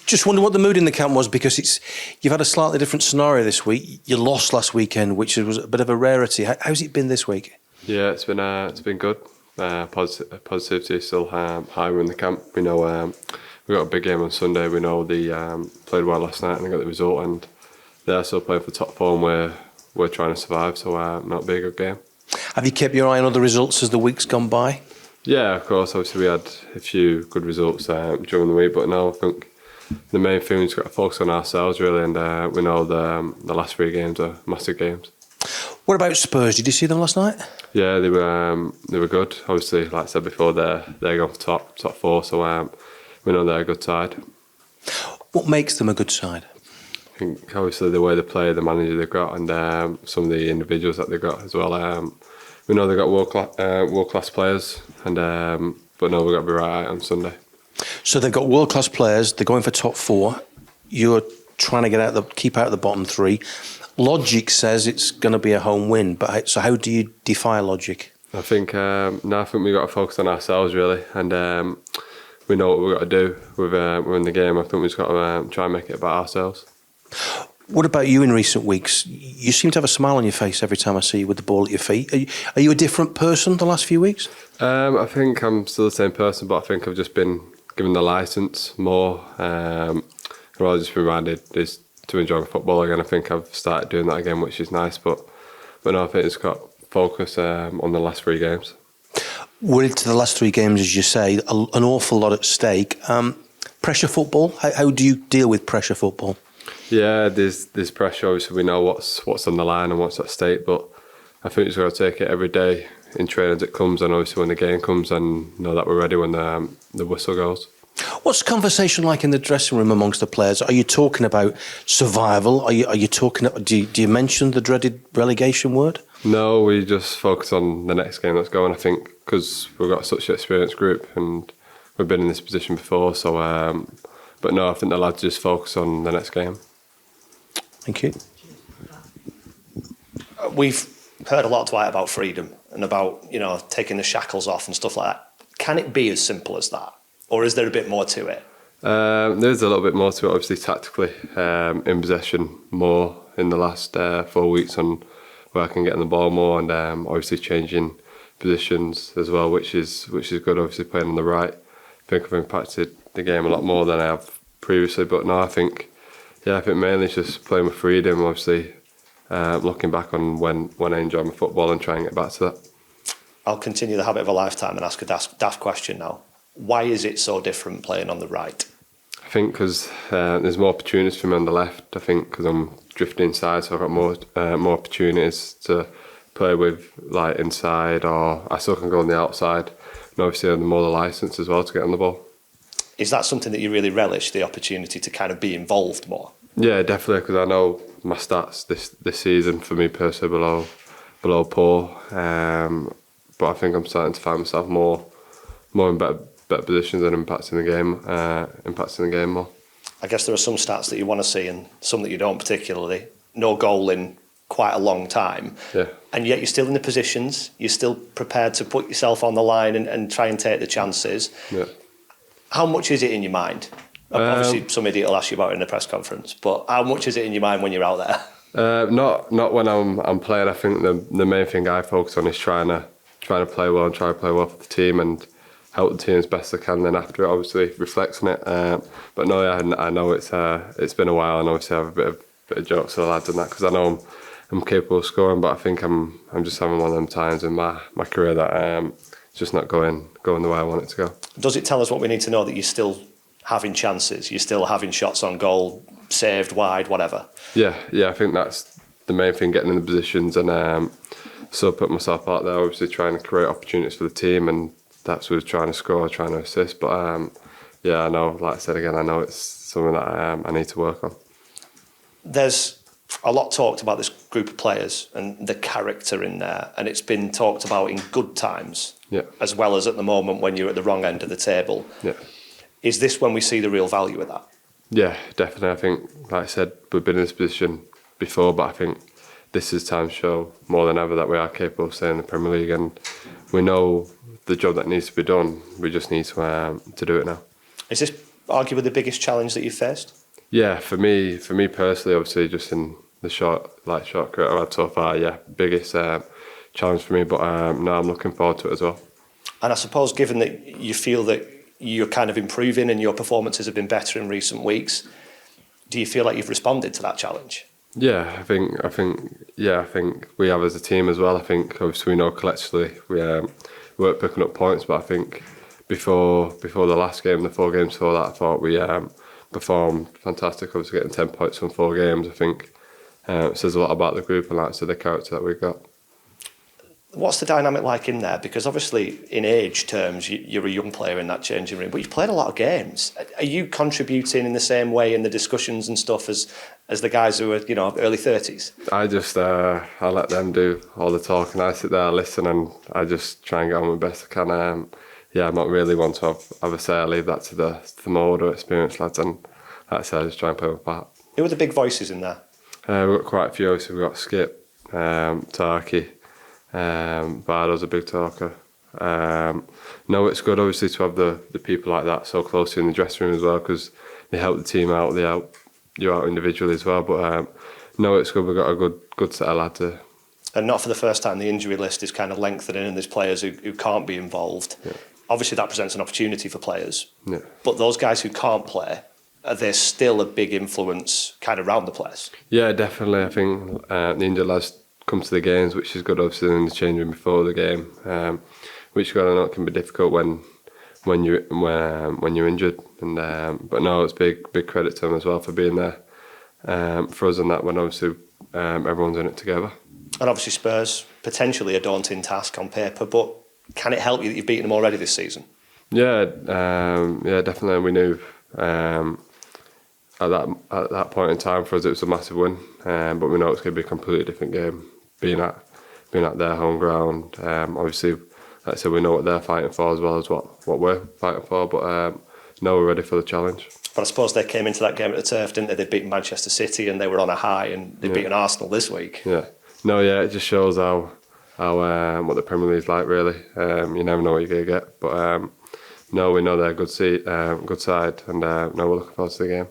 Just wonder what the mood in the camp was, because you've had a slightly different scenario this week. You lost last weekend, which was a bit of a rarity. How's it been this week? Yeah, it's been good. Positivity is still high in the camp. We know we got a big game on Sunday. We know they played well last night and they got the result, and they're still playing for top form. We're trying to survive, so that'll be a good game. Have you kept your eye on other results as the week's gone by? Yeah, of course. Obviously, we had a few good results during the week, but now I think the main thing is got to focus on ourselves really, and we know the last 3 games are massive games. What about Spurs? Did you see them last night? Yeah, they were good. Obviously, like I said before, they're going for top 4, so we know they're a good side. What makes them a good side? I think obviously the way they play, the manager they've got, and some of the individuals that they've got as well. We know they've got world class players, and but no, we've got to be right on Sunday. So they've got world class players. They're going for top 4. You're trying to keep out of the bottom 3. Logic says it's going to be a home win, but so how do you defy logic? I think I think we've got to focus on ourselves really, and we know what we've got to do within the game. I think we've just got to try and make it about ourselves. What about you in recent weeks? You seem to have a smile on your face every time I see you with the ball at your feet. Are you a different person the last few weeks? I think I'm still the same person, but I think I've just been given the licence more. I've just been reminded to enjoy football again. I think I've started doing that again, which is nice. But no, I think it's got focus on the last 3 games. We're into the last 3 games, as you say, an awful lot at stake. Pressure football. How do you deal with pressure football? Yeah, there's pressure. Obviously, we know what's on the line and what's at stake, but I think we've got to take it every day in training as it comes, and obviously when the game comes, and know that we're ready when the whistle goes. What's the conversation like in the dressing room amongst the players? Are you talking about survival? Are you talking? Do you mention the dreaded relegation word? No, we just focus on the next game that's going. I think because we've got such an experienced group and we've been in this position before. So, but no, I think the lads just focus on the next game. Thank you. We've heard a lot, Dwight, about freedom and about taking the shackles off and stuff like that. Can it be as simple as that, or is there a bit more to it? There's a little bit more to it, obviously tactically, in possession more in the last 4 weeks on where I can get on the ball more, and obviously changing positions as well, which is good. Obviously playing on the right, I think I've impacted the game a lot more than I have previously. But no, I think mainly it's just playing with freedom. Obviously, looking back on when I enjoy my football and trying to get back to that. I'll continue the habit of a lifetime and ask a daft question now. Why is it so different playing on the right? I think because there's more opportunities for me on the left. I think because I'm drifting inside, so I've got more opportunities to play with, like inside, or I still can go on the outside. And obviously, I'm more the licence as well to get on the ball. Is that something that you really relish, the opportunity to kind of be involved more? Yeah, definitely, because I know my stats this season for me personally below poor, but I think I'm starting to find myself more in better positions and impacting the game more. I guess there are some stats that you want to see and some that you don't particularly. No goal in quite a long time. Yeah. And yet you're still in the positions, you're still prepared to put yourself on the line and try and take the chances. Yeah. How much is it in your mind? Obviously, some idiot will ask you about it in the press conference, but how much is it in your mind when you're out there? Not when I'm playing. I think the main thing I focus on is trying to play well and try to play well for the team and help the team as best I can. Then after it, obviously reflects on it. But no, I know it's been a while, and obviously I have a bit of jokes to the lads and that, because I know I'm capable of scoring. But I think I'm just having one of them times in my career that it's just not going the way I want it to go. Does it tell us what we need to know, that you're still having chances, you're still having shots on goal, saved wide, whatever? Yeah, I think that's the main thing, getting in the positions, and so put myself out there, obviously trying to create opportunities for the team, and that's what trying to score, trying to assist. But I know, like I said again, I know it's something that I need to work on. There's a lot talked about this group of players and the character in there, and it's been talked about in good times, as well as at the moment when you're at the wrong end of the table. Yeah. Is this when we see the real value of that? Yeah, definitely. I think, like I said, we've been in this position before, but I think this is time to show more than ever that we are capable of staying in the Premier League, and we know the job that needs to be done. We just need to do it now. Is this arguably the biggest challenge that you've faced? Yeah, for me personally, obviously, just in the short career I've had so far, yeah, biggest challenge for me. But no, I'm looking forward to it as well. And I suppose, given that you feel that you're kind of improving and your performances have been better in recent weeks, do you feel like you've responded to that challenge? Yeah, I think we have as a team as well. I think obviously we know collectively we weren't picking up points, but I think before the last game, the 4 games before that, I thought we performed fantastic. Obviously getting 10 points from 4 games, I think it says a lot about the group and like the character that we've got. What's the dynamic like in there? Because obviously, in age terms, you're a young player in that changing room, but you've played a lot of games. Are you contributing in the same way in the discussions and stuff as the guys who are, early 30s? I just I let them do all the talking. I sit there, listen, and I just try and get on my best I can. I'm not really one to have a say. I leave that to the more older, experienced lads, and like I said, I just try and play my part. Who are the big voices in there? We've got quite a few. So we've got Skip, Tarky. Bardo's a big talker. No, it's good obviously to have the people like that so close in the dressing room as well, because they help the team out, they help you out individually as well. But no, it's good. We've got a good set of lads here. And not for the first time, the injury list is kind of lengthening and there's players who can't be involved. Yeah. Obviously that presents an opportunity for players. Yeah. But those guys who can't play, are there still a big influence kind of around the place? Yeah, definitely. I think the injured lads come to the games, which is good obviously in the changing room before the game, which I know can be difficult when you're injured. And but no, it's big credit to them as well for being there for us and that when obviously everyone's in it together. And obviously Spurs, potentially a daunting task on paper, but can it help you that you've beaten them already this season? Yeah, definitely. We knew at that point in time for us it was a massive win, but we know it's going to be a completely different game being at their home ground. Obviously, like I said, we know what they're fighting for as well as what we're fighting for, but no, we're ready for the challenge. But I suppose they came into that game at the turf, didn't they? They'd beaten Manchester City and they were on a high, and they've beaten Arsenal this week. Yeah, no, yeah, it just shows how what the Premier League's like really. You never know what you're going to get, but no, we know they're a good side, and no, we're looking forward to the game.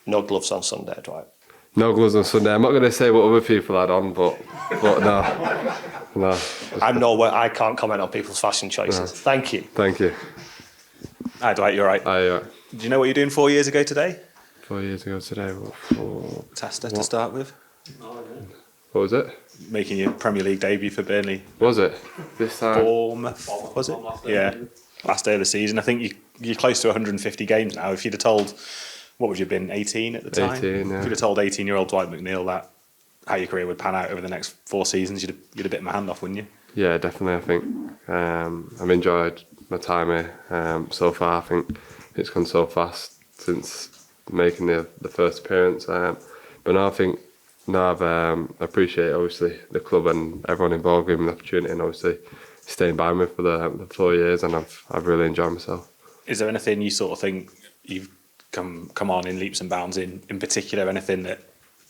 No gloves on Sunday, Dwight. No gloves on Sunday. I'm not going to say what other people had on, but no. I can't comment on people's fashion choices. No. Thank you. Thank you. Hi, Dwight. You're right. Hi. Do you know what you're doing 4 years ago today? 4 years ago today. Tester to start with. What was it? Making your Premier League debut for Burnley. Was it this time? Bournemouth, was it? Yeah. Last day of the season. I think you're close to 150 games now. If you'd have told, what would you have been, 18 at the time? 18, yeah. If you'd have told 18-year-old Dwight McNeil that how your career would pan out over the next 4 seasons, you'd have bitten my hand off, wouldn't you? Yeah, definitely. I think I've enjoyed my time here so far. I think it's gone so fast since making the first appearance. But now I think I've appreciate obviously the club and everyone involved giving me the opportunity, and obviously staying by me for the 4 years, and I've really enjoyed myself. Is there anything you sort of think you've come on in leaps and bounds in particular? Anything that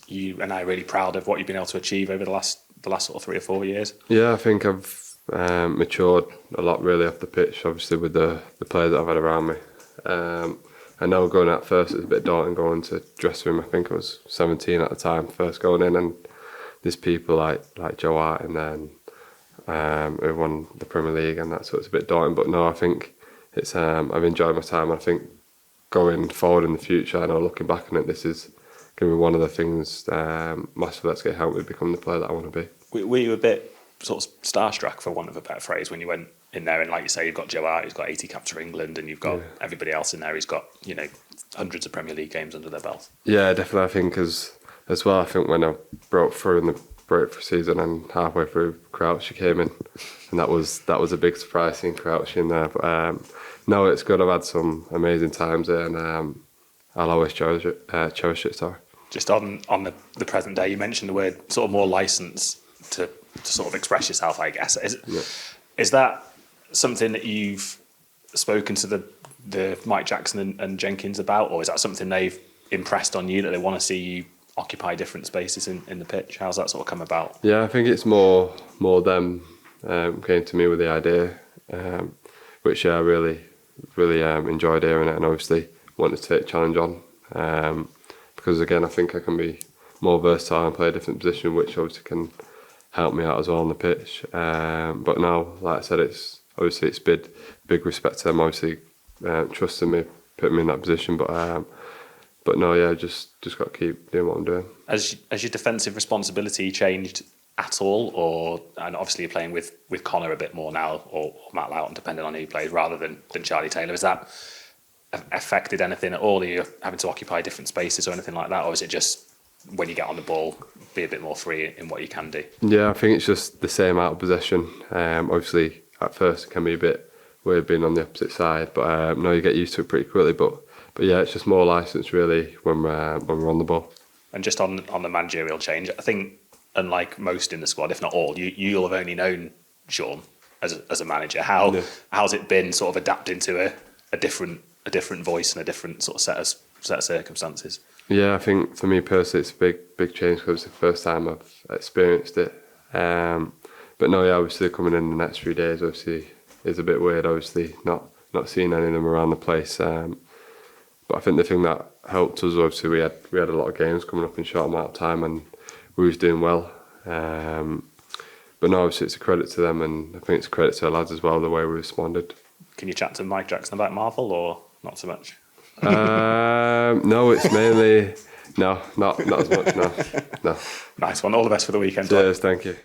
you and I are really proud of what you've been able to achieve over the last sort of 3 or 4 years? Yeah, I think I've matured a lot really off the pitch, obviously with the players that I've had around me. I know going out first it was a bit daunting going to dressing room. I think I was 17 at the time, first going in, and there's people like Joe Hart in there who won the Premier League and that, so it's a bit daunting. But no, I think it's I've enjoyed my time. I think going forward in the future, I know looking back on it, this is going to be one of the things massively that's going to help me become the player that I want to be. Were you a bit sort of starstruck, for want of a better phrase, when you went in there and, like you say, you've got Joe Hart who's got 80 caps for England, and you've got everybody else in there who's got, hundreds of Premier League games under their belt? Yeah, definitely. I think as well, I think when I broke through in the breakthrough season and halfway through, Crouch came in, and that was a big surprise seeing Crouch in there. But no, it's good. I've had some amazing times there, and I'll always cherish it. Sorry. Just on the present day, you mentioned the word sort of more license to sort of express yourself, I guess. Is that something that you've spoken to the Mike Jackson and Jenkins about, or is that something they've impressed on you, that they want to see you occupy different spaces in the pitch? How's that sort of come about? Yeah, I think it's more them came to me with the idea, which I really enjoyed hearing it, and obviously wanting to take challenge on. Because again, I think I can be more versatile and play a different position, which obviously can help me out as well on the pitch. But now, like I said, it's big respect to them, obviously trusting me, putting me in that position. But no, yeah, just got to keep doing what I'm doing. Has your defensive responsibility changed at all, and obviously you're playing with Connor a bit more now, or Matt Loughton, depending on who you plays, rather than Charlie Taylor? Has that affected anything at all? Are you having to occupy different spaces or anything like that, or is it just when you get on the ball, be a bit more free in what you can do? Yeah, I think it's just the same out of possession. Obviously, at first it can be a bit weird being on the opposite side, but no, you get used to it pretty quickly. But yeah, it's just more licence really when we're on the ball. And just on the managerial change, I think unlike most in the squad, if not all, you'll have only known Sean as a manager. How's it been sort of adapting to a different voice and a different sort of set of circumstances? Yeah, I think for me personally, it's a big change because it's the first time I've experienced it. But no, yeah, obviously coming in the next few days, obviously is a bit weird. Obviously not seeing any of them around the place. But I think the thing that helped us, obviously, we had a lot of games coming up in a short amount of time, and we was doing well. But no, obviously it's a credit to them, and I think it's a credit to our lads as well, the way we responded. Can you chat to Mike Jackson about Marvel, or not so much? No, it's mainly not as much. No. Nice one. All the best for the weekend. Cheers, thank you.